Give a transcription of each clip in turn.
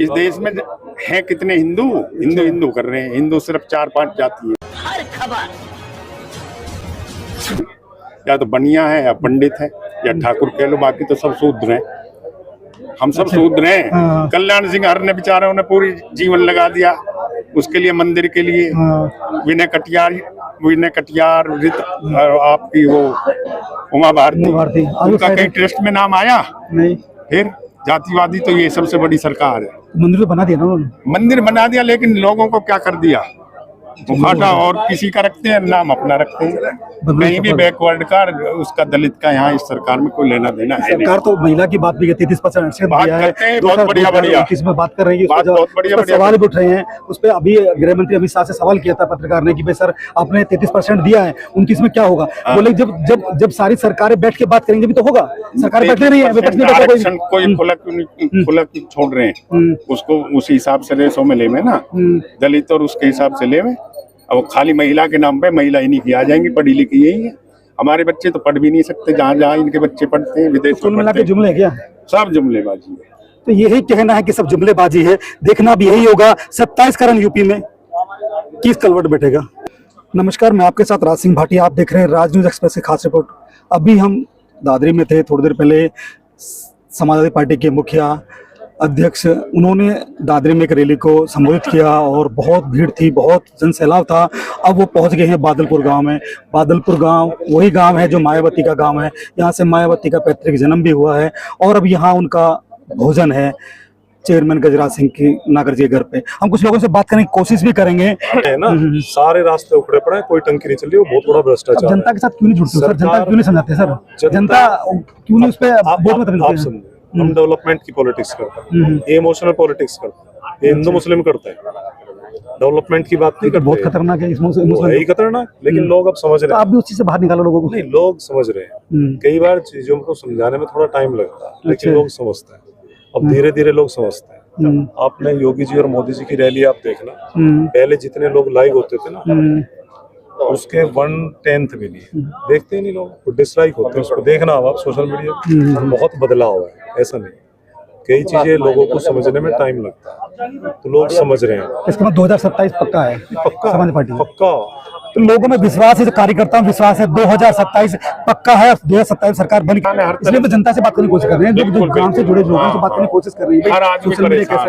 इस देश में हैं कितने हिंदू हिंदू हिंदू कर रहे हैं। हिंदू सिर्फ 4-5 जाति है। हर खबर या तो बनिया है या पंडित है या ठाकुर कह लो, बाकी तो सब शूद्र हैं। हम सब शूद्र हैं। कल्याण सिंह हर ने बेचारों ने पूरी जीवन लगा दिया उसके लिए, मंदिर के लिए। विनय कटियार आपकी वो उमा भारती, उनका कहीं ट्रस्ट में नाम आया नहीं। फिर जातिवादी तो ये सबसे बड़ी सरकार है। मंदिर बना दिया ना उन्होंने, मंदिर बना दिया, लेकिन लोगों को क्या कर दिया, मुखाटा और किसी का रखते हैं, नाम अपना रखते हैं। कहीं भी बैकवर्ड का उसका दलित का यहाँ इस सरकार में कोई लेना देना है। सरकार तो महिला की बात भी कहती है, 30% बात करते हैं, बहुत बढ़िया किसमें बात कर रही है, बहुत बढ़िया सवाल भी उठ रहे हैं उस पर। अभी गृह मंत्री अमित शाह से सवाल किया था पत्रकार ने कि भाई सर आपने 33% दिया है, 29 में क्या होगा? बोले जब सारी सरकारें बैठ के बात करेंगे भी तो होगा। सरकार बैठे नहीं है, कोई खुलक छोड़ रहे हैं उसको उसी हिसाब से रेसों में ले में ना, दलित और उसके हिसाब से ले में। अब खाली महिला के नाम पे महिला ही नहीं की आ जाएंगी, पढ़ी लिखी यही है। हमारे बच्चे तो पढ़ भी नहीं सकते, जहाँ जहाँ इनके बच्चे पढ़ते हैं विदेश में पढ़ते हैं। जुमले क्या सब जुमलेबाजी है। तो यही कहना है कि सब जुमलेबाजी है। देखना भी यही होगा 27 का रन यूपी में किस कलवट बैठेगा। नमस्कार, मैं आपके साथ राज सिंह भाटिया, आप देख रहे हैं राज न्यूज एक्सप्रेस की खास रिपोर्ट। अभी हम दादरी में थे, थोड़ी देर पहले समाजवादी पार्टी के मुखिया अध्यक्ष उन्होंने दादरी में एक रैली को संबोधित किया और बहुत भीड़ थी, बहुत जनसैलाब था। अब वो पहुंच गए हैं बादलपुर गांव में। बादलपुर गांव वही गांव है जो मायावती का गांव है, यहाँ से मायावती का पैतृक जन्म भी हुआ है और अब यहाँ उनका भोजन है चेयरमैन गजराज सिंह की नागर जी के घर पे। हम कुछ लोगों से बात करने की कोशिश भी करेंगे। है ना, सारे रास्ते उखड़े पड़े हैं, कोई टंकी नहीं चल रही, वो बहुत बड़ा भ्रष्टाचार। जनता के साथ क्यों नहीं जुड़ते सर? जनता क्यों नहीं समझाते सर? जनता क्यों नहीं उस पर? हम डेवलपमेंट की पॉलिटिक्स करते हैं, ये इमोशनल पॉलिटिक्स करते हैं, ये हिंदू मुस्लिम करते हैं। डेवलपमेंट की बात नहीं करते। बहुत खतरनाक है यही खतरनाक, लेकिन लोग अब समझ रहे हैं। आप भी उस चीज से बाहर निकालो लोगों को। नहीं, लोग समझ रहे हैं। कई बार चीजों को समझाने में थोड़ा टाइम लगता है, लेकिन लोग समझते हैं। अब धीरे धीरे लोग समझते हैं। आपने योगी जी और मोदी जी की रैली आप देखना, पहले जितने लोग लाइव होते थे ना, उसके 1/10 भी नहीं देखते ही नहीं लोग, डिसलाइक होते हैं उसको। देखना आप सोशल मीडिया बहुत बदलाव है, ऐसा नहीं। कई चीजें लोगों को समझने में टाइम लगता है, तो लोग समझ रहे हैं। इसके बाद 2027 पक्का है, पक्का समाजवादी पार्टी पक्का। तो लोगों में विश्वास है, कार्यकर्ताओं में विश्वास है 2027 पक्का है। 2027 सरकार बन गई, इसलिए जनता से बात करने की कोशिश कर रहे हैं, जो गांव से जुड़े लोगों से बात करने की कोशिश कर रही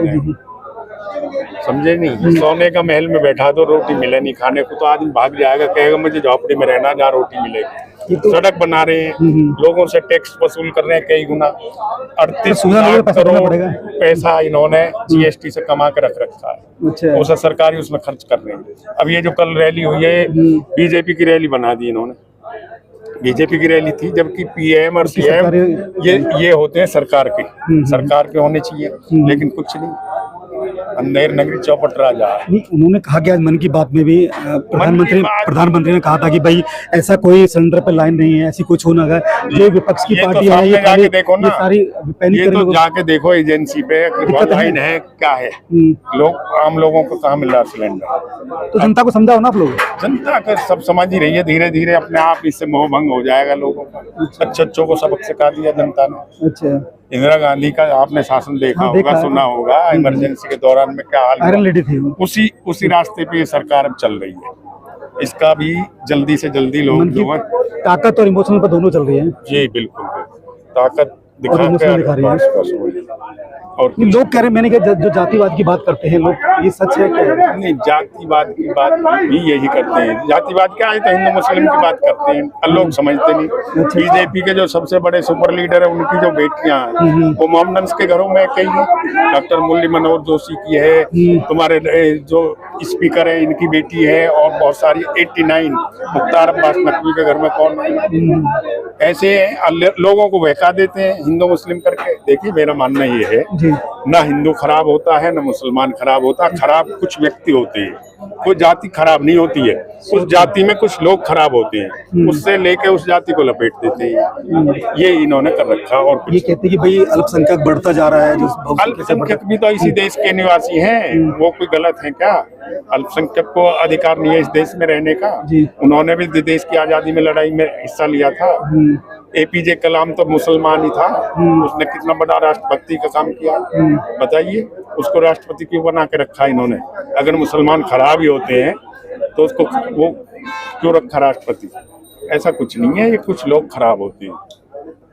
है। समझे नहीं, सोने का महल में बैठा तो रोटी मिले नहीं खाने को, तो आदमी भाग जाएगा, कहेगा मुझे झोपड़ी में रहना जहाँ रोटी मिलेगी। सड़क बना रहे हैं, लोगों से टैक्स वसूल कर रहे हैं कई गुना। 38 लाख करोड़ पैसा इन्होंने जीएसटी से कमा के रख रखा है, उसे सरकारी उसमें खर्च कर रहे हैं। अब ये जो कल रैली हुई है, बीजेपी की रैली बना दी इन्होंने। बीजेपी की रैली थी, जबकि पीएम और सीएम ये होते हैं सरकार के होने चाहिए, लेकिन कुछ नहीं। अंधेर नगरी चौपट राजा। उन्होंने कहा कि आज मन की बात में भी प्रधानमंत्री ने कहा था कि भाई ऐसा कोई सिलेंडर पे लाइन नहीं है, ऐसी कुछ होना है। जो विपक्ष की पार्टी है, ये जाके देखो ना, ये तो जाके देखो एजेंसी पे लाइन है क्या है। आम लोगों को कहाँ मिल रहा सिलेंडर? तो जनता को समझाओ ना आप लोग। जनता का सब समझ ही रही है, धीरे धीरे अपने आप इससे मोह भंग हो जाएगा लोगों का। अच्छों को सबक सिखा दिया जनता ने। अच्छा, इंदिरा गांधी का आपने शासन देखा होगा, सुना होगा, इमरजेंसी के दौरान में क्या हाल थी। उसी रास्ते पे ये सरकार अब चल रही है। इसका भी जल्दी से जल्दी लोग ताकत और इमोशनल पर दोनों चल रही है। जी बिल्कुल, ताकत दिखा रही है। और लोग कह रहे हैं, मैंने कहा जो जातिवाद की बात करते हैं लोग, ये सच है क्या? नहीं, जातिवाद की बात भी यही करते हैं। जातिवाद क्या है, तो हिंदू मुस्लिम की बात करते हैं, लोग समझते नहीं। बीजेपी के जो सबसे बड़े सुपर लीडर है, उनकी जो बेटियां हैं वो मोहम्मदन के घरों में कई है। डॉक्टर मुरली मनोहर जोशी की है, तुम्हारे जो स्पीकर है इनकी बेटी है, और बहुत सारी 89 मुख्तार अब्बास नकवी के घर में कौन है। ऐसे लोगों को बहका देते हैं हिंदू मुस्लिम करके। देखिए, मेरा मानना ये है, ना हिंदू खराब होता है, ना मुसलमान खराब होता है। खराब कुछ व्यक्ति होते हैं, कोई जाति खराब नहीं होती है। उस जाति में कुछ लोग खराब होते हैं, उससे लेके उस जाति को लपेट देते हैं। ये इन्होंने कर रखा। और ये कहते हैं कि भाई अल्पसंख्यक बढ़ता जा रहा है। जो अल्पसंख्यक भी तो इसी देश के निवासी हैं, वो कोई गलत है क्या? अल्पसंख्यक को अधिकार नहीं है इस देश में रहने का। उन्होंने भी देश की आजादी में लड़ाई में हिस्सा लिया था। APJ कलाम तो मुसलमान ही था, उसने कितना बड़ा राष्ट्रभक्ति का काम किया, बताइए। उसको राष्ट्रपति क्यों बना के रखा इन्होंने? अगर मुसलमान खराब ही होते हैं तो उसको वो क्यों रखा राष्ट्रपति? ऐसा कुछ नहीं है, ये कुछ लोग खराब होते हैं,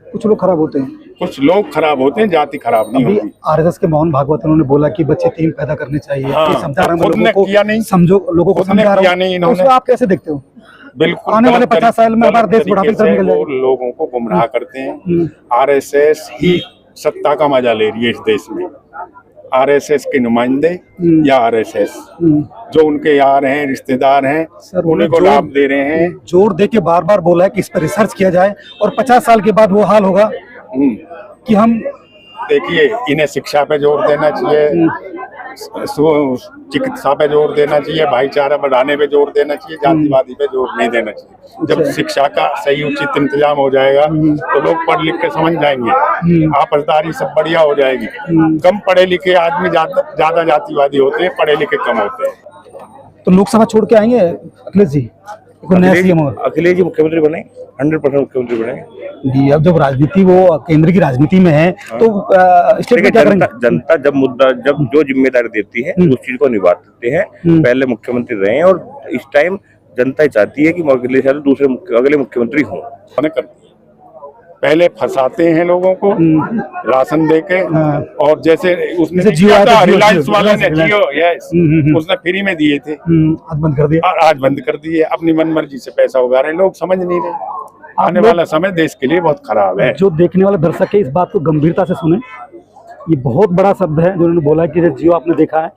कुछ लोग खराब होते हैं, कुछ लोग खराब होते हैं, जाति खराब नहीं होती। आरएसएस के मोहन भागवत उन्होंने बोला कि बच्चे 3 पैदा करने चाहिए। हाँ, समझा रहा हूं खुद ने लोगों को, किया नहीं, समझो लोगों को समझा रहा नहीं हूं। इन्होंने। तो आप कैसे देखते हो? बिल्कुल आने वाले 50 साल में हमारा देश बुढ़ापे की तरफ निकल वो जाएगा। लोगों को गुमराह करते हैं। आरएसएस ही सत्ता का मजा ले रही है इस देश में। आरएसएस के नुमाइंदे या आरएसएस जो उनके यार हैं, रिश्तेदार हैं, उन्हीं को लाभ दे रहे हैं। जोर दे के बार बार बोला है कि इस पर रिसर्च किया जाए और 50 साल के बाद वो हाल होगा कि हम देखिए, इन्हें शिक्षा पे जोर देना चाहिए, चिकित्सा पे जोर देना चाहिए, भाईचारा बढ़ाने पे जोर देना चाहिए, जातिवादी पे जोर नहीं देना चाहिए। जब शिक्षा का सही उचित इंतजाम हो जाएगा तो लोग पढ़ लिख के समझ जाएंगे, आपसदारी सब बढ़िया हो जाएगी। कम पढ़े लिखे आदमी ज्यादा जातिवादी होते हैं, पढ़े लिखे कम होते हैं। तो लोकसभा छोड़ के आएंगे अखिलेश जी? अखिलेश जी मुख्यमंत्री बने, 100% मुख्यमंत्री बने। अब जब राजनीति वो केंद्र की राजनीति में है तो स्टेट में क्या करेंगे? जनता जब जो जिम्मेदारी देती है उस चीज को निभाते हैं। पहले मुख्यमंत्री रहे हैं और इस टाइम जनता ही चाहती है कि अगले साल अगले मुख्यमंत्री हों। पहले फंसाते हैं लोगों को राशन देके, और जैसे उसने रिलायंस वाले ने जियो, उसने फ्री में दिए थे, आज बंद कर दिया। आज बंद कर दिए, अपनी मनमर्जी से पैसा उगा रहे हैं, लोग समझ नहीं रहे। आने वाला समय देश के लिए बहुत खराब है। जो देखने वाले दर्शक है इस बात को गंभीरता से सुने, ये बहुत बड़ा शब्द है जो उन्होंने बोला है कि जियो आपने देखा है,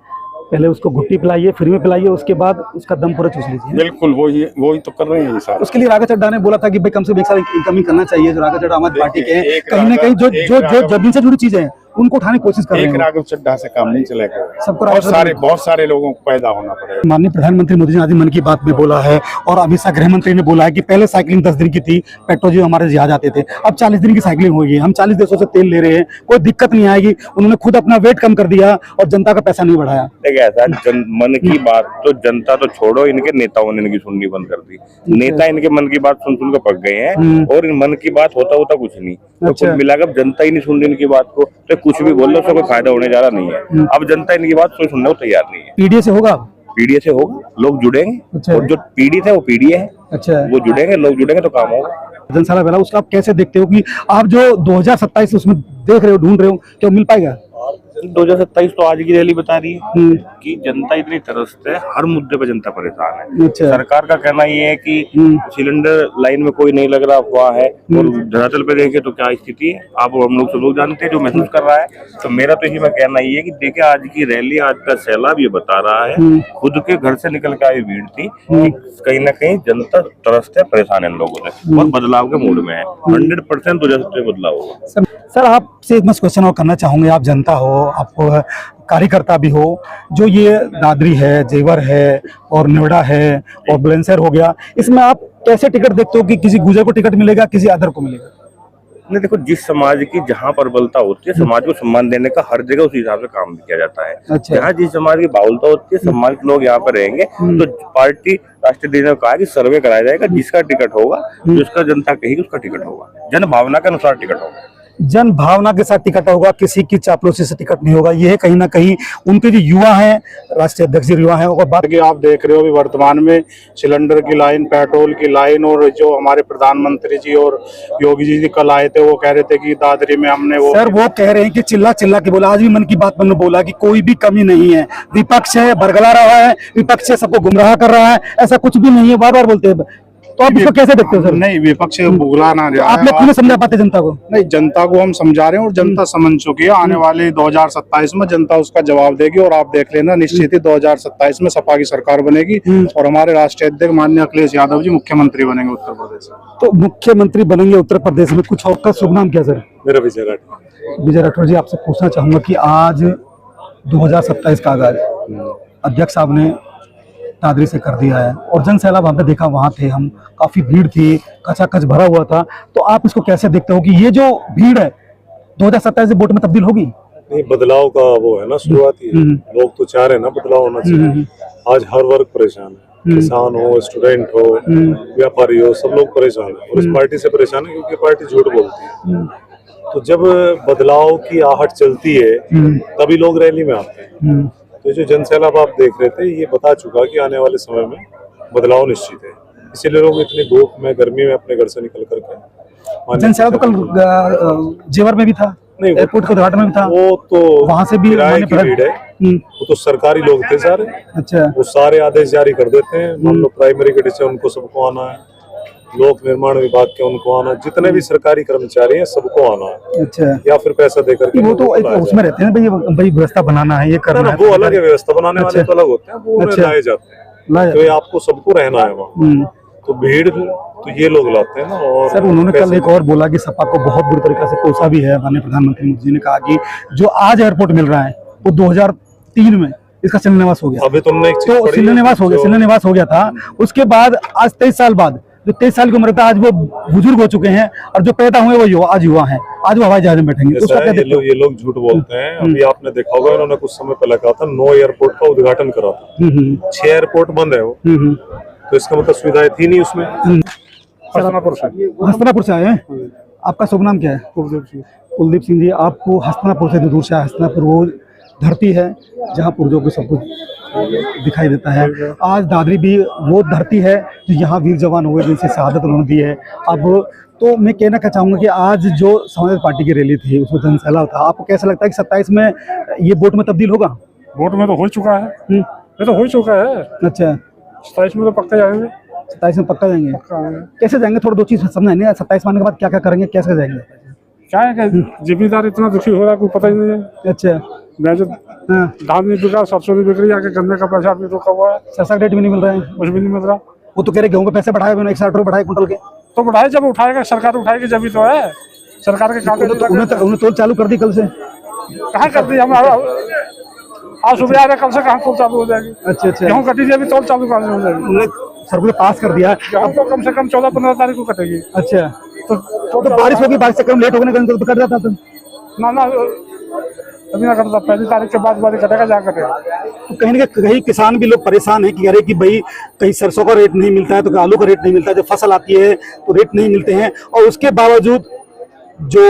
पहले उसको घुट्टी पिलाइए, फ्री में पिलाइए, उसके बाद उसका दम पूरा चूस लीजिए। बिल्कुल वही तो कर रहे हैं ये सारा। उसके लिए राघव चड्ढा ने बोला था कि भाई कम से कम एक साल इनकमिंग करना चाहिए। जो राघव चड्ढा हमारी पार्टी के हैं, कहीं ना कहीं जो जमीन से जुड़ी चीजें हैं उनको उठाने की कोशिश कर रहे हैं। राघव चड्ढा से काम नहीं चलेगा, सबको बहुत सारे लोगों को पैदा होना पड़ेगा। माननीय प्रधानमंत्री मोदी जी ने आज मन की बात में बोला है, और अमित शाह गृह मंत्री ने बोला है कि पहले साइकिलिंग 10 दिन की थी, पेट्रोल जी हमारे जहाज आते थे, अब 40 दिन की साइकिलिंग होगी। हम 40 देशों से तेल ले रहे हैं, कोई दिक्कत नहीं आएगी। उन्होंने खुद अपना वेट कम कर दिया और जनता का पैसा नहीं बढ़ाया। देखिए ऐसा मन की बात तो जनता तो छोड़ो, इनके नेताओं ने इनकी सुननी बंद कर दी। नेता इनके मन की बात सुन के पक गए हैं और इन मन की बात होता कुछ नहीं। तो कुल मिलाकर जनता ही नहीं सुन रही इनकी बात को, तो कुछ भी बोल लो उसका कोई फायदा होने जा रहा नहीं है। अब जनता इनकी बात कोई सुनने को तैयार नहीं है। पीडीए से होगा, पीडीए से होगा, लोग जुड़ेंगे। और जो पीड़ित है वो पीडीए है, वो जुड़ेंगे, लोग जुड़ेंगे तो काम होगा। जनसाला बेला उसका आप कैसे देखते हो कि आप जो 2027 उसमें देख रहे हो, ढूंढ रहे हो, क्या मिल पाएगा? 2027 तो आज की रैली बता रही है कि जनता इतनी त्रस्त है, हर मुद्दे पे जनता परेशान है। सरकार का कहना ये है कि सिलेंडर लाइन में कोई नहीं लग रहा, अफवाह है, और धरातल पे देखे तो क्या स्थिति है आप हम लोग सब लोग जानते हैं जो महसूस कर रहा है। तो मेरा तो इसी में कहना ये है कि देखिए आज की रैली, आज का सैलाब ये बता रहा है, खुद के घर से निकल के आई भीड़ थी कि कहीं ना कहीं जनता त्रस्त है, परेशान है इन लोगों से और बदलाव के मूड में है। 100% 2027 बदलाव होगा। सर आपसे एक क्वेश्चन और करना चाहूंगे, आप जनता हो, आप कार्यकर्ता भी हो, जो ये दादरी है, जेवर है और नोएडा है और बुलंदशहर हो गया, इसमें आप कैसे टिकट देखते हो कि किसी गुजर को टिकट मिलेगा, किसी अदर को मिलेगा? नहीं देखो, जिस समाज की जहाँ प्रबलता होती है, समाज को सम्मान देने का हर जगह उस हिसाब से काम किया जाता है। अच्छा। जहाँ जिस समाज की बाहुलता होती है, सम्मान के लोग यहाँ पर रहेंगे, तो पार्टी राष्ट्रीय ने कहा कि सर्वे कराया जाएगा, जिसका टिकट होगा, जिसका जनता कहेगी उसका टिकट होगा, जन भावना के अनुसार टिकट होगा। जन भावना के साथ टिकट होगा, किसी की चापलूसी से टिकट नहीं होगा। ये है कहीं ना कहीं उनके जो युवा हैं, राष्ट्रीय अध्यक्ष युवा हैं। और बात कि आप देख रहे हो अभी वर्तमान में सिलेंडर की लाइन, पेट्रोल की लाइन, और जो हमारे प्रधानमंत्री जी और योगी जी कल आए थे, वो कह रहे थे कि दादरी में हमने वो कह रहे हैं कि चिल्ला चिल्ला के बोला, आज भी मन की बात में बोला कि कोई भी कमी नहीं है, विपक्ष है बरगला रहा है, विपक्ष है सबको गुमराह कर रहा है, ऐसा कुछ भी नहीं है, बार बार बोलते हैं। तो आप इसको कैसे देखते हो सर? नहीं, विपक्ष भुगला ना जाए। आप लोग क्यों समझा पाते जनता को? नहीं, जनता को हम समझा रहे हैं और जनता समझ चुकी है। आने वाले 2027 में जनता उसका जवाब देगी, और आप देख लेना, निश्चित ही 2027 में सपा की सरकार बनेगी और हमारे राष्ट्रीय अध्यक्ष माननीय अखिलेश यादव जी मुख्यमंत्री बनेंगे उत्तर प्रदेश में। तो मुख्यमंत्री बनेंगे उत्तर प्रदेश में, कुछ और का शुभ नाम क्या सर? मेरा विजय राठौर। विजय राठौर जी, आपसे पूछना चाहूंगा कि आज 2027 का आगाज अध्यक्ष साहब ने दादरी से कर दिया है और जन सैलाब वहाँ पे देखा, वहाँ थे हम, काफी भीड़ थी, कचाकच भरा हुआ था। तो आप इसको कैसे देखते हो कि ये जो भीड़ है 2027 से वोट में तब्दील होगी? नहीं, बदलाव का वो है ना, शुरुआती है। लोग तो चाह रहे हैं ना बदलाव होना चाहिए। आज हर वर्ग परेशान है, किसान हो, स्टूडेंट हो, व्यापारी हो, सब लोग परेशान है और इस पार्टी से परेशान है क्योंकि पार्टी झूठ बोलती है। तो जब बदलाव की आहट चलती है तभी लोग रैली में आते हैं। तो जो जनसैलाब आप देख रहे थे ये बता चुका कि आने वाले समय में बदलाव निश्चित है, इसीलिए लोग इतनी धूप में गर्मी में अपने घर से निकल करके। जनसैलाब तो कल जेवर में भी था, नहीं एयरपोर्ट के उद्घाटन में भी था, वो तो वहां से भी किराए की भीड़ है, वो तो सरकारी लोग थे सारे। अच्छा, वो सारे आदेश जारी कर देते हैं, मान लो प्राइमरी कैडेट से उनको सबको आना है, लोक निर्माण विभाग के उनको आना, जितने भी सरकारी कर्मचारी हैं सबको आना है। अच्छा, या फिर पैसा देकर के वो तो उसमें रहते हैं भाई व्यवस्था बनाना है, ये करना है, वो अलग है, व्यवस्था बनाने वाले तो अलग होते हैं, वो लाए जाते हैं, तो ये आपको सबको रहना है वहाँ, तो भीड़ तो ये लोग लाते हैं ना। और सर उन्होंने कल एक और बोला कि सपा को बहुत बुरी तरीके से कोसा भी है। माननीय प्रधानमंत्री मोदी जी ने कहा कि जो आज एयरपोर्ट मिल रहा है वो 2003 में इसका शिलान्यास हो गया। अभी तुमने एक चीज तो शिलान्यास हो गया था, उसके बाद आज 23 साल बाद, जो 23 साल की उम्र था, आज वो बुजुर्ग हो चुके हैं, और जो पैदा हुए वो आज युवा हैं, आज वो हवाई जहाज में बैठेंगे। उसका क्या ये लोग झूठ बोलते हैं। अभी आपने देखा होगा इन्होंने कुछ समय पहले कहा था 9 एयरपोर्ट का उद्घाटन करा था, 6 एयरपोर्ट बंद है वो, तो इसका मतलब सुविधाएं थी नहीं उसमें। हस्तिनापुर से आए हैं, आपका शुभ नाम क्या है? कुलदीप सिंह जी, आपको हस्तिनापुर से दूर से, हस्तिनापुर वो धरती है जहाँ पूर्वजों को सब कुछ दिखाई देता है। आज दादरी भी वो धरती है जो यहाँ वीर जवान हुए, जिनसे शहादत उन्होंने दी है। अब तो मैं कहना चाहूँगा कि आज जो समाजवादी पार्टी की रैली थी उसमें जनसैलाब था, आपको कैसा लगता है कि 27 में ये वोट में तब्दील होगा? वोट में तो हो चुका है, ये तो हो चुका है। अच्छा, 27 में तो पक्का जाएंगे। 27 में पक्का जाएंगे? कैसे जाएंगे, थोड़ा दो चीज़ समझाएंगे। 27 आने के बाद क्या क्या करेंगे, कैसे जाएंगे? क्या है कि जिम्मेदार इतना दुखी हो रहा है, कोई पता ही नहीं है। अच्छा, मैं जो धान नहीं बिक रहा, सरसों नहीं बिक रही, आके गन्ने का पैसा भी रोका हुआ है, सरसा रेट भी नहीं मिल रहा है, कुछ भी नहीं मिल रहा। वो तो कह रहे गेहूं के पैसे बढ़ाए हुए, 160 रुपये बढ़ाए कुंटल के। तो बढ़ाए, जब उठाएगा सरकार उठाएगी जब ही तो है। सरकार के कांटे उन्होंने तोल चालू कर दी कल से। कहाँ कर दी? हम आज सुबह आ रहे, कल से कहाँ तोल चालू हो जाएगी? अच्छा, गेहूँ कटी अभी तोल चालू कहाँ हो जाएगी? उन्होंने सर्कुलर पास कर दिया, गेहूँ तो कम से कम 14-15 तारीख को कटेगी। अच्छा, तो बारिश होगी, बारिश से कम लेट होने का तो कट जाता था ना, अभी ना करता, पहली तारीख के बाद कटेगा, जहाँ कटेगा। तो कहीं ना कहीं किसान भी लोग परेशान है कि अरे कि भाई कहीं सरसों का रेट नहीं मिलता है, तो आलू का रेट नहीं मिलता है, जब फसल आती है तो रेट नहीं मिलते हैं, और उसके बावजूद जो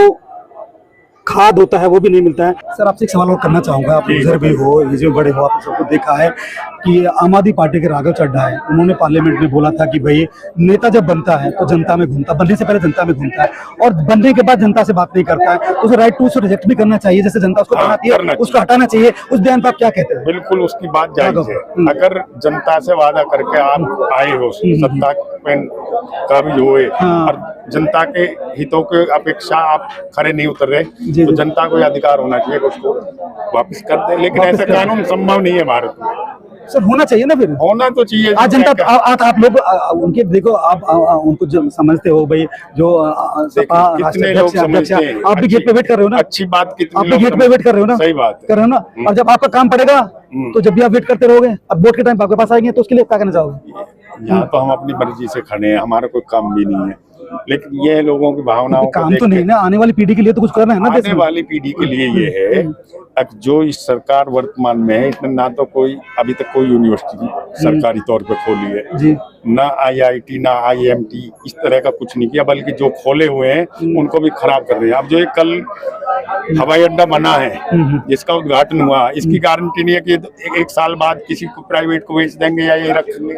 खाद होता है वो भी नहीं मिलता है। सर आपसे एक सवाल और करना चाहूँगा, आप उधर भी हो, ये जो बड़े हो, आप सबको देखा है कि आम आदमी पार्टी के राघव चड्ढा है, उन्होंने पार्लियामेंट में बोला था कि भाई नेता जब बनता है तो जनता में घूमता, बनने से पहले जनता में घूमता है, और बनने के बाद जनता से बात नहीं करता है, तो उसे राइट टू उसको रिजेक्ट भी करना चाहिए, जैसे जनता उसको बनाती है उसको हटाना चाहिए। उस बयान पर आप क्या कहते हैं? बिल्कुल उसकी बात जायज है। अगर जनता से वादा करके आप आए हो, सत्ता का भी हुए, और जनता के हितों के अपेक्षा आप खड़े नहीं उतर रहे, तो जनता को अधिकार होना चाहिए उसको वापस कर दे, लेकिन ऐसा कानून संभव नहीं है भारत में। सर होना चाहिए ना, फिर होना तो चाहिए। आज जनता आप लोग उनके देखो, आप उनको जो समझते हो भाई, जो कितने लोग समझते हैं, आप भी गेट पे वेट कर रहे हो ना, अच्छी बात, आप भी गेट पे वेट कर रहे हो ना, सही बात कर रहे हो ना, और जब आपका काम पड़ेगा तो जब भी आप वेट करते रहोगे, अब वोट के टाइम आपके पास आएंगे, तो उसके लिए क्या करना चाहोगे? यहाँ तो हम अपनी मर्जी से खड़े हैं, हमारा कोई काम भी नहीं है, लेकिन ये लोगों की भावनाओं काम तो नहीं ना, आने वाली पीढ़ी के लिए तो कुछ करना है ना। आने वाली पीढ़ी के लिए ये है, अब जो इस सरकार वर्तमान में है, इसने ना तो कोई अभी तक कोई यूनिवर्सिटी सरकारी तौर पे खोली है जी, ना IIT ना IMT, इस तरह का कुछ नहीं किया, बल्कि जो खोले हुए हैं उनको भी खराब कर रहे हैं। अब जो ये कल हवाई अड्डा बना है, जिसका उद्घाटन हुआ, इसकी गारंटी नहीं है कि एक साल बाद किसी को प्राइवेट को बेच देंगे या ये रखेंगे।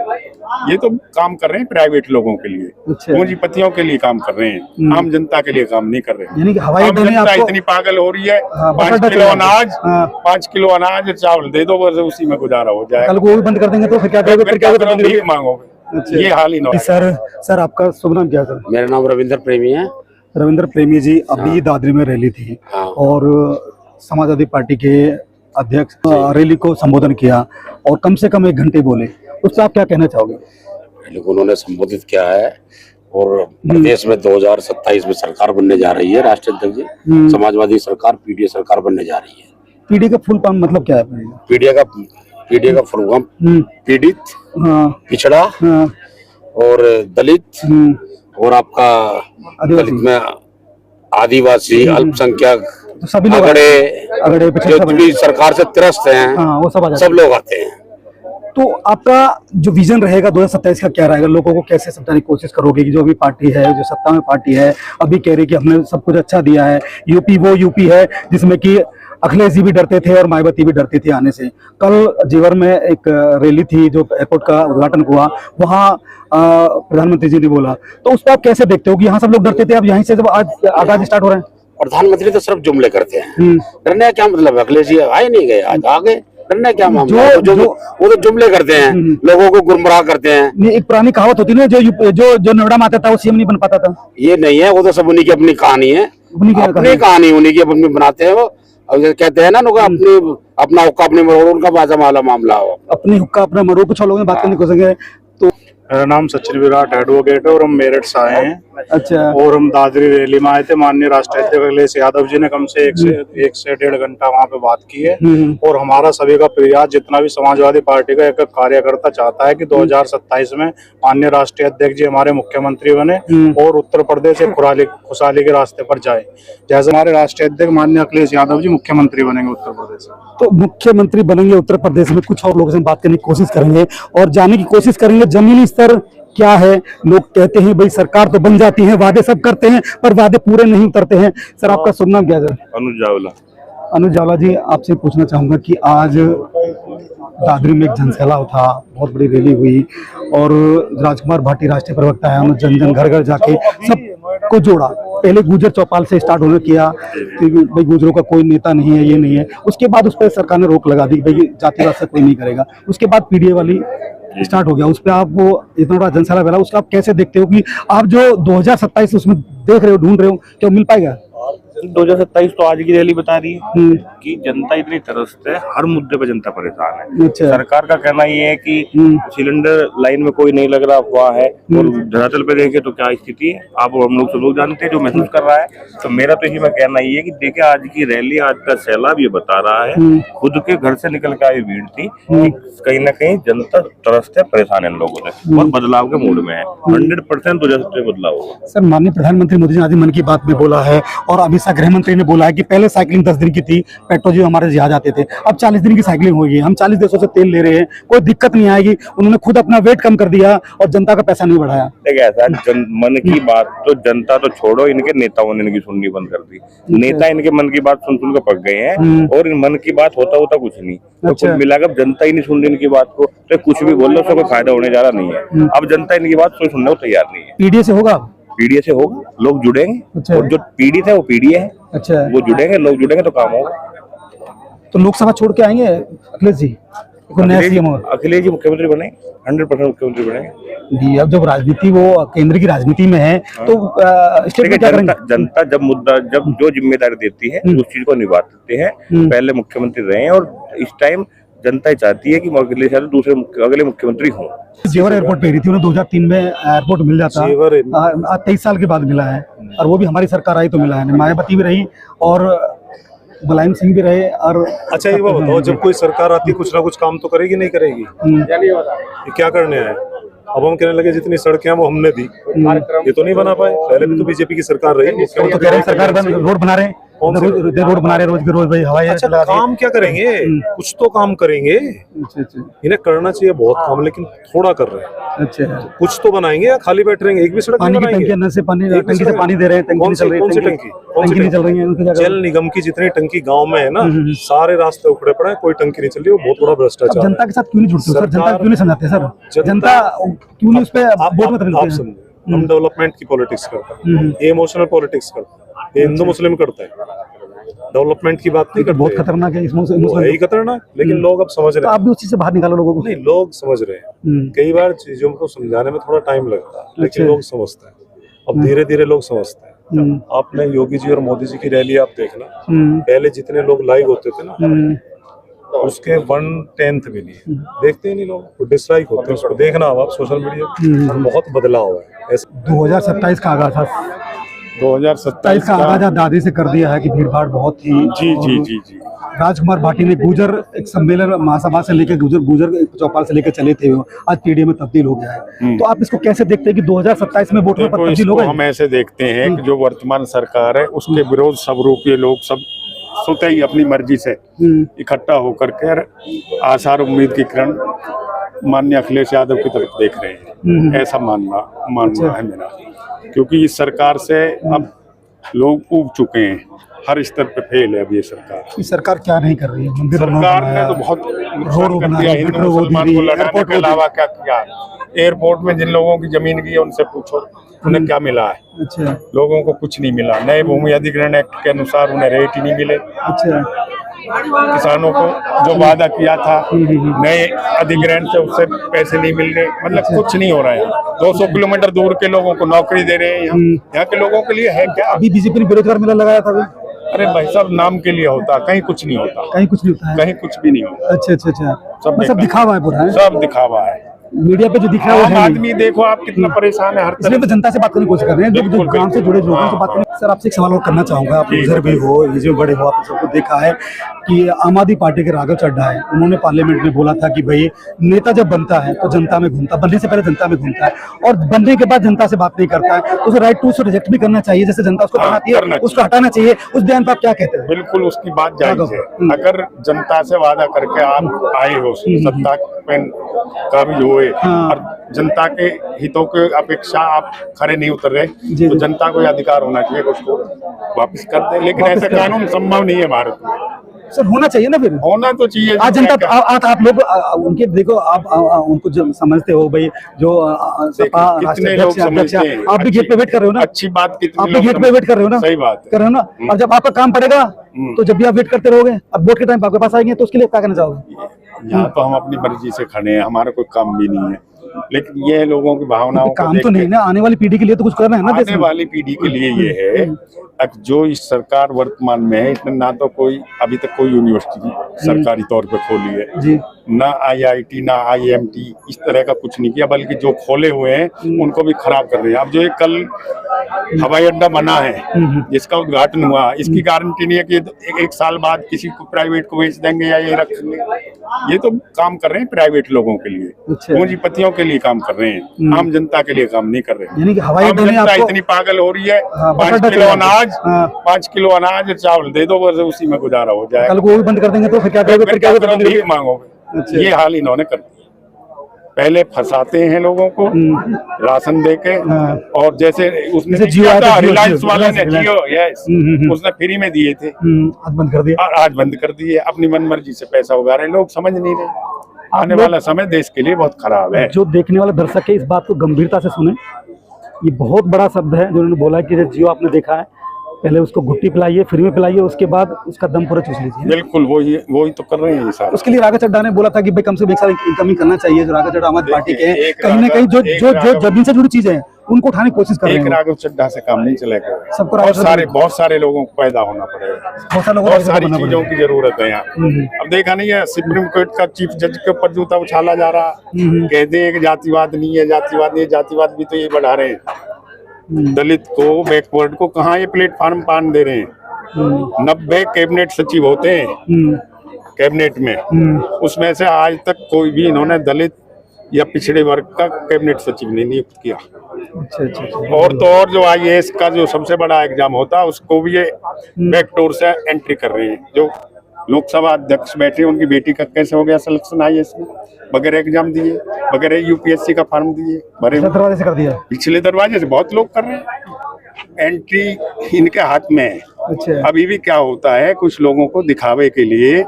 ये तो काम कर रहे हैं प्राइवेट लोगों के लिए, पूंजीपतियों के लिए काम कर रहे हैं, आम जनता के लिए काम नहीं कर रहे हैं। यानी कि हवाई अड्डा जनता इतनी पागल हो रही है, 5 किलो अनाज चावल दे दो, बस उसी में गुजारा हो जाए। कल को वो भी बंद कर देंगे तो फिर क्या करोगे? भीख मांगोगे। ये हाल ही नहीं। सर आपका शुभ नाम क्या सर? मेरा नाम रविंद्र प्रेमी है। रविंद्र प्रेमी जी, अभी दादरी में रैली थी और समाजवादी पार्टी के अध्यक्ष रैली को संबोधन किया और कम से कम 1 घंटे बोले, उससे आप क्या कहना चाहोगे? उन्होंने संबोधित किया है और प्रदेश में 2027 में सरकार बनने जा रही है, राष्ट्रीय अध्यक्ष जी, समाजवादी सरकार, पीडीए सरकार बनने जा रही है। पीडीए का फुल फॉर्म मतलब क्या है? पीडीए का फुल फॉर्म पीड़ित, पिछड़ा और दलित, और आपका दलित में आदिवासी, अल्पसंख्यक, तो सभी लोग अगड़े जो भी सरकार से त्रस्त हैं, वो सब लोग आते हैं। तो आपका जो विजन रहेगा 2027 का क्या रहेगा? लोगों को कैसे समझाने की कोशिश करोगे कि जो अभी पार्टी है, जो सत्ता में पार्टी है, अभी कह रही कि हमने सब कुछ अच्छा दिया है, यूपी वो यूपी है जिसमें कि अखिलेश जी भी डरते थे और मायावती भी डरती थी आने से। कल जेवर में एक रैली थी जो एयरपोर्ट का उद्घाटन हुआ, वहाँ प्रधानमंत्री जी ने बोला, तो उस पर आप कैसे देखते हो कि यहाँ सब लोग डरते थे, अब यहीं से जब आज आगाज स्टार्ट हो रहे हैं? प्रधानमंत्री तो सिर्फ जुमले करते हैं, डरने का क्या मतलब? अखिलेश जी आए नहीं गए, आज आ गए, डरने क्या मामला है? वो तो जुमले करते हैं, लोगों को गुमराह करते हैं। एक पुरानी कहावत होती है ना, जो नोएडा में आता था वो सीएम नहीं बन पाता था। ये नहीं है, वो तो सब उन्हीं की अपनी कहानी है, अपनी कहानी उन्हीं की अपनी बनाते हैं वो। अब कहते हैं ना लोग अपना हुक्का अपने मरोड़, उनका बाजा माला मामला हो, अपनी हुक्का अपना मरोड़। कुछ और लोगों में बात करने को सके तो मेरा नाम सचिन विराट एडवोकेट है और हम मेरठ से आए हैं। अच्छा। और हम दादरी रैली में आए थे। माननीय राष्ट्रीय अध्यक्ष अखिलेश यादव जी ने कम से एक से 1.5 घंटा वहाँ पे बात की है। और हमारा सभी का प्रयास, जितना भी समाजवादी पार्टी का एक कार्यकर्ता चाहता है कि 2027 में माननीय राष्ट्रीय अध्यक्ष जी हमारे मुख्यमंत्री बने और उत्तर प्रदेश एक खुशहाली के रास्ते पर जाए, जैसे हमारे राष्ट्रीय अध्यक्ष माननीय अखिलेश यादव जी मुख्यमंत्री बनेंगे उत्तर प्रदेश में। तो मुख्यमंत्री बनेंगे उत्तर प्रदेश में। कुछ और लोगों से बात करने की कोशिश करेंगे और जानने की कोशिश करेंगे जमीनी स्तर क्या है। लोग कहते हैं भाई सरकार तो बन जाती है, वादे सब करते हैं पर वादे पूरे नहीं उतरते हैं। सर आपका शुभ नाम क्या है? सर अनुज चावला। अनुज चावला जी, आपसे पूछना चाहूंगा कि आज दादरी में एक जनसैलाब था, बहुत बड़ी रैली हुई और राजकुमार भाटी राष्ट्रीय प्रवक्ता है, उन्होंने जन जन घर घर जाके सबको जोड़ा। पहले गुजर चौपाल से स्टार्ट होने किया कि भाई गुजरों का कोई नेता नहीं है, ये नहीं है। उसके बाद उस पर सरकार ने रोक लगा दी, भाई जातिवाद से कोई नहीं करेगा। उसके बाद पीडीए वाली स्टार्ट हो गया, उस पर आप वो इतना बड़ा जनसैलाब फैला, उसका आप कैसे देखते हो कि आप जो 2027 उसमें देख रहे हो, ढूंढ रहे हो, क्या मिल पाएगा? 2027 तो आज की रैली बता रही है कि जनता इतनी त्रस्त है, हर मुद्दे पे जनता परेशान है। अच्छा। सरकार का कहना ये है कि सिलेंडर लाइन में कोई नहीं लग रहा, अफवाह है। और धरातल पे देखे तो क्या स्थिति है, आप हम लोग सब लोग जानते हैं जो महसूस कर रहा है। तो मेरा तो यही मैं कहना ये है कि देखिए आज की रैली, आज का सैलाब ये बता रहा है, खुद के घर से निकल के आई भीड़ थी, कहीं ना कहीं जनता त्रस्त है, परेशान है इन लोगों से और बदलाव के मूड में है। 100% 2027 बदलाव होगा। सर माननीय प्रधानमंत्री मोदी जी ने आज मन की बात में बोला है और अमित शाह गृह मंत्री ने बोला है कि पहले साइकिलिंग 10 दिन की थी, पेट्रोल जी हमारे यहाँ जाते थे, अब 40 दिन की साइकिलिंग होगी। हम 40 देशों से तेल ले रहे हैं, कोई दिक्कत नहीं आएगी। उन्होंने खुद अपना वेट कम कर दिया और जनता का पैसा नहीं बढ़ाया। देखिए ऐसा मन की बात तो जनता तो छोड़ो, इनके नेताओं ने इनकी सुननी बंद कर दी। नेता इनके मन की बात सुन के पक गए हैं और इन मन की बात होता कुछ नहीं। तो कुल मिलाकर जनता ही नहीं सुन रही इनकी बात को, तो कुछ भी बोल लो उसका कोई फायदा होने जा रहा नहीं है। अब जनता इनकी बात सुनने को तैयार नहीं है। पीडीए से होगा, पीडीए से होगा, लोग जुड़ेंगे। अच्छा। और जो पीड़ित है वो पीडीए है। अच्छा। वो जुड़ेंगे, लोग जुड़ेंगे तो काम होगा। तो लोकसभा छोड़ के आएंगे अखिलेश जी? अखिलेश जी मुख्यमंत्री बने, 100% मुख्यमंत्री बनेंगे। अब जब राजनीति वो केंद्र की राजनीति में है तो स्टेट में क्या करेंगे? जनता जब जो जिम्मेदारी देती है उस चीज को निभाते हैं। पहले मुख्यमंत्री रहे हैं और इस टाइम जनता ही चाहती है कि अगले साल अगले मुख्यमंत्री हों। जेवर एयरपोर्ट पे रही थी, उन्हें 2003 में एयरपोर्ट मिल जाता, 23 साल के बाद मिला है और वो भी हमारी सरकार आई तो मिला है। मायावती भी रही और मुलायम सिंह भी रहे। और अच्छा ये बताओ, जब कोई सरकार आती है कुछ ना कुछ काम तो करेगी नहीं करेगी? ये क्या करने आए? अब हम कहने लगे जितनी सड़कें वो हमने दी, ये तो नहीं बना पाए। पहले भी तो बीजेपी की सरकार रही, तो कह रहे हैं सरकार रोड बना रहे हैं, रोड बना रहे, रोज के रोज भाई हवाई अच्छा, काम क्या करेंगे? कुछ तो काम करेंगे। इन्हें करना चाहिए बहुत काम, लेकिन थोड़ा कर रहे हैं। अच्छा, कुछ तो बनाएंगे या खाली बैठ रहेंगे? एक भी सड़क पानी की टंकी अंदर से पानी, टंकी से पानी दे रहे हैं। कौन सी टंकी? नहीं चल रही है। जल निगम की जितनी टंकी गांव में है ना, सारे रास्ते उखड़े पड़े हैं, कोई टंकी नहीं चल रही। वो बहुत बड़ा भ्रष्टाचार। जनता के साथ क्यों नहीं जुड़ते सर? जनता क्यों नहीं समझाते सर? जनता क्यों नहीं उस पे वोट मत आप समझो, हम डेवलपमेंट की पॉलिटिक्स करते हैं, ये इमोशनल पॉलिटिक्स करते हैं, ये हिंदू मुस्लिम करते हैं। डेवलपमेंट की बात नहीं करते। बहुत खतरनाक है इसमें, यही खतरनाक। लेकिन लोग अब समझ रहे हैं। आप भी उस चीज से बाहर निकालो लोगों को। नहीं, लोग समझ रहे हैं। कई बार चीजों को समझाने में थोड़ा टाइम लगता है, लेकिन लोग समझते हैं। अब धीरे धीरे लोग समझते हैं। आपने योगी जी और मोदी जी की रैली आप देखना, पहले जितने लोग लाइव होते थे ना, उसके 1/10 भी नहीं देखते ही नहीं लोग, डिसलाइक होते हैं उसको। देखना अब आप सोशल मीडिया पर बहुत बदलाव है। 2027 का आगाज था, 2027 का आगाज दादी से कर दिया है कि भीड़ भाड़ बहुत थी। जी। राजकुमार भाटी ने गुजर एक सम्मेलन महासभा से लेकर गुजर चौपाल से लेकर चले थे, आज पीडीए में तब्दील हो गया है। तो आप इसको कैसे देखते हैं कि 2027 में वोट में तब्दील हो गए? हम ऐसे देखते हैं कि जो वर्तमान सरकार है उसके विरोध स्वरूप ये लोग सब स्वतः ही अपनी मर्जी से इकट्ठा होकर के आसार उम्मीद की किरण माननीय अखिलेश यादव की तरफ देख रहे हैं, ऐसा मानना है मेरा। क्योंकि इस सरकार से अब लोग ऊब चुके हैं, हर स्तर पे फेल है अब ये सरकार। ये सरकार क्या नहीं कर रही है? मंदिर सरकार ने तो बहुत नुकसान कर दिया, हिंदू मुसलमान को लड़ाने के अलावा क्या किया। एयरपोर्ट में जिन लोगों की जमीन गई है उनसे पूछो उन्हें क्या मिला है। अच्छा लोगों को कुछ नहीं मिला। नए भूमि अधिग्रहण एक्ट के अनुसार उन्हें रेट ही नहीं मिले। अच्छा किसानों को जो वादा किया था नए अधिग्रहण से उससे पैसे नहीं मिल रहे, मतलब कुछ नहीं हो रहा है। 200 किलोमीटर दूर के लोगों को नौकरी दे रहे हैं। यहाँ के लोगों के लिए है क्या? अभी बीजेपी ने बेरोजगार मेला लगाया था अभी। अरे भाई साहब, नाम के लिए होता, कहीं कुछ नहीं होता, कहीं कुछ नहीं होता है, कहीं कुछ भी नहीं होता। अच्छा अच्छा अच्छा, सब सब दिखावा है पूरा, सब दिखावा है। मीडिया पे जो दिख रहा है वो आम है आदमी देखो आप कितना परेशान है हर इसलिए तरफ। तो जनता से बात करने की कोशिश कर रहे हैं, जो बिल्कुल, गांव से जुड़े लोगों से बात करने। सर आपसे एक सवाल और करना चाहूंगा, आप उधर भी हो, ये बड़े हो, आपने सबको देखा है कि आम आदमी पार्टी के राघव चड्ढा है, उन्होंने पार्लियामेंट में बोला था कि भाई नेता जब बनता है तो जनता में घूमता, बनने से पहले जनता में घूमता है और बनने के बाद जनता से बात नहीं करता है, तो उसे राइट टू उसको रिजेक्ट भी करना चाहिए, जैसे जनता उसको बनाती है उसको हटाना चाहिए। उस बयान पर आप क्या कहते हैं? बिल्कुल उसकी बात जायज है। अगर जनता से वादा करके आप आए हो, सत्ता का भी हुए और जनता के हितों के अपेक्षा आप खड़े नहीं उतर रहे, तो जनता को यह अधिकार होना चाहिए कि उसको वापस कर दे। लेकिन ऐसा कानून संभव नहीं है भारत में। सर होना चाहिए ना, फिर होना तो चाहिए। आज जनता आप लोग उनके देखो, आप उनको जो समझते हो भाई, जो सपा कितने लोग समझते हैं, आप भी गेट पे वेट कर रहे हो ना, अच्छी बात कितने आप भी गेट पे वेट कर रहे हो ना, सही बात कर रहे हो ना। और जब आपका काम पड़ेगा तो जब भी आप वेट करते रहोगे, अब वोट के टाइम आपके पास आएंगे तो उसके लिए क्या करना चाहोगे? यहाँ तो हम अपनी मर्जी से खड़े हैं, हमारा कोई काम भी नहीं है, लेकिन ये लोगों की भावनाओं काम तो नहीं ना, आने वाली पीढ़ी के लिए तो कुछ करना है ना। आने वाली पीढ़ी के लिए ये है, अब जो इस सरकार वर्तमान में है, इसने ना तो कोई अभी तक कोई यूनिवर्सिटी सरकारी तौर पे खोली है जी, ना IIT ना IMT, इस तरह का कुछ नहीं किया, बल्कि जो खोले हुए हैं उनको भी खराब कर रहे हैं। अब जो ये कल हवाई अड्डा बना है जिसका उद्घाटन हुआ, इसकी गारंटी नहीं है कि एक साल बाद किसी को प्राइवेट को बेच देंगे या ये रखेंगे। ये तो काम कर रहे हैं प्राइवेट लोगों के लिए, पूंजीपतियों के लिए काम कर रहे हैं, आम जनता के लिए काम नहीं कर रहे हैं। यानी कि हवाई आम अड्डा में जनता आपको इतनी पागल हो रही है, 5 अड्डा किलो चला अनाज 5 किलो अनाज चावल दे दो, बस उसी में गुजारा हो जाएगा। कल को वो भी बंद कर देंगे तो फिर क्या करोगे? फिर क्या करोगे? भीख मांगोगे। ये हाल इन्होंने कर दिया। पहले फंसाते हैं लोगों को राशन देके, और जैसे उसने किया था रिलायंस वाले ने, जियो, यस, उसने फ्री में दिए थे, आज बंद कर दिया, और आज बंद कर दिए। अपनी मनमर्जी से पैसा उगा रहे हैं, लोग समझ नहीं रहे। आने वाला समय देश के लिए बहुत खराब है। जो देखने वाले दर्शक है इस बात को गंभीरता से सुने, ये बहुत बड़ा शब्द है जो उन्होंने बोला कि जियो आपने देखा है, पहले उसको घुट्टी पिलाइए, फ्री में पिलाइए, उसके बाद उसका दम पूरा चूस लीजिए। बिल्कुल वही तो कर रहे हैं ये सारा। उसके लिए राघव चड्ढा ने बोला था कि भाई कम से कम एक साल इनकमिंग करना चाहिए। जो राघव चड्ढा हमारी पार्टी के हैं, कहीं ना कहीं जो जमीन से जुड़ी चीजें हैं उनको उठाने की कोशिश कर रहे हैं। राघव चड्ढा से काम नहीं चलेगा, सबको बहुत सारे लोगों को पैदा होना पड़ेगा, बहुत सारी चीजों की जरूरत है यहाँ। अब देखा नहीं है, सुप्रीम कोर्ट का चीफ जज के ऊपर जूता उछाला जा रहा, कहते हैं कि जातिवाद नहीं है, जातिवाद नहीं है, जातिवाद भी तो ये बढ़ा रहे हैं। दलित को, बैकवर्ड को कहाँ ये प्लेटफॉर्म पान दे रहे हैं। 90 कैबिनेट सचिव होते हैं कैबिनेट में, उसमें से आज तक कोई भी इन्होंने दलित या पिछड़े वर्ग का कैबिनेट सचिव नहीं नियुक्त किया। अच्छा। और तो और जो IAS का जो सबसे बड़ा एग्जाम होता है उसको भी ये बैकडोर से एंट्री कर रहे हैं। जो लोकसभा अध्यक्ष बैठे उनकी बेटी का कैसे हो गया सिलेक्शन IAS में, बगैर एग्जाम दिए, बगैर UPSC का फॉर्म दिए, भरे दरवाजे से कर दिया, पिछले दरवाजे से बहुत लोग कर रहे हैं। एंट्री इनके हाथ में है। अच्छा। अभी भी क्या होता है, कुछ लोगों को दिखावे के लिए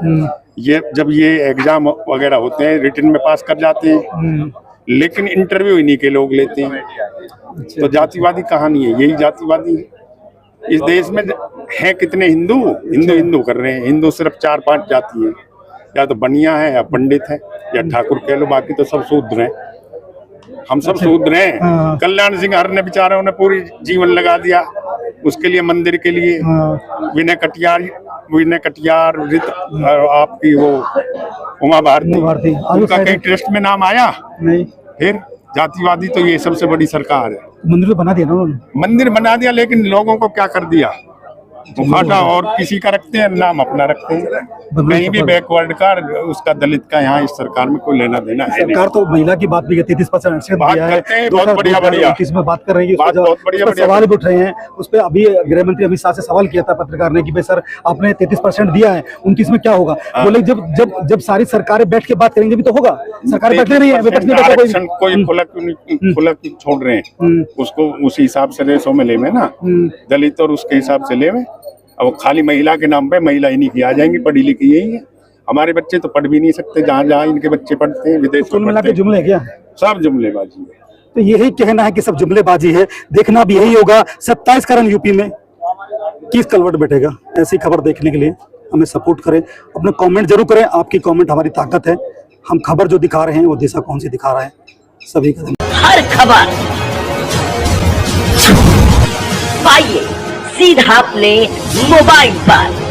ये जब ये एग्जाम वगैरह होते हैं रिटन में पास कर जाते हैं, लेकिन इंटरव्यू इन्हीं के लोग लेते हैं। तो जातिवादी कहानी है, यही जातिवादी है। इस देश में है कितने हिंदू कर रहे हैं। हिंदू सिर्फ 4-5 जाति है, या तो बनिया है या पंडित है या ठाकुर कह लो, बाकी तो सब शूद्र हैं। हम सब शूद्र हैं। कल्याण सिंह हर ने बेचारे ने पूरी जीवन लगा दिया उसके लिए, मंदिर के लिए। विनय कटियार आपकी वो उमा भारती, उनका कहीं ट्रस्ट में नाम आया नहीं। फिर जातिवादी तो ये सबसे बड़ी सरकार है। मंदिर तो बना दिया ना उन्होंने, मंदिर बना दिया, लेकिन लोगों को क्या कर दिया, मुखौटा और किसी का रखते हैं, नाम अपना रखते हैं। कहीं भी बैकवर्ड का उसका दलित का यहाँ इस सरकार में कोई लेना देना है नहीं। सरकार तो महिला की बात भी करती है, 33% बात करते हैं, बहुत बढ़िया बढ़िया इसमें बात कर रही है, बात बहुत बढ़िया बढ़िया सवाल भी उठ रहे हैं उस पर। अभी गृह मंत्री अमित शाह से सवाल किया था पत्रकार ने कि भाई सर आपने 33% दिया है, 29 में क्या होगा? बोले जब जब जब सारी सरकारें बैठ के बात करेंगे भी तो होगा। सरकार बैठ नहीं है, विपक्ष में बैठा कोई खुला छोड़ रहे हैं उसको उस हिसाब से रेसो में ले में ना, दलित और उसके हिसाब से ले में। अब खाली महिला के नाम पे महिला ही नहीं की आ जाएंगी, पढ़ी लिखी यही है। हमारे बच्चे तो पढ़ भी नहीं सकते, जहाँ जहाँ इनके बच्चे पढ़ते हैं विदेश में पढ़ते हैं। जुमले क्या सब जुमलेबाजी है। तो यही कहना है कि सब जुमलेबाजी है। देखना भी यही होगा 27 का रन यूपी में किस कलवट बैठेगा। ऐसी खबर देखने के लिए हमें सपोर्ट करें, अपने कमेंट जरूर करें। आपकी कमेंट हमारी ताकत है। हम खबर जो दिखा रहे हैं वो दिशा कौन सी दिखा रहा है। सभी का हर खबर पाइए सीधा अपने मोबाइल पर।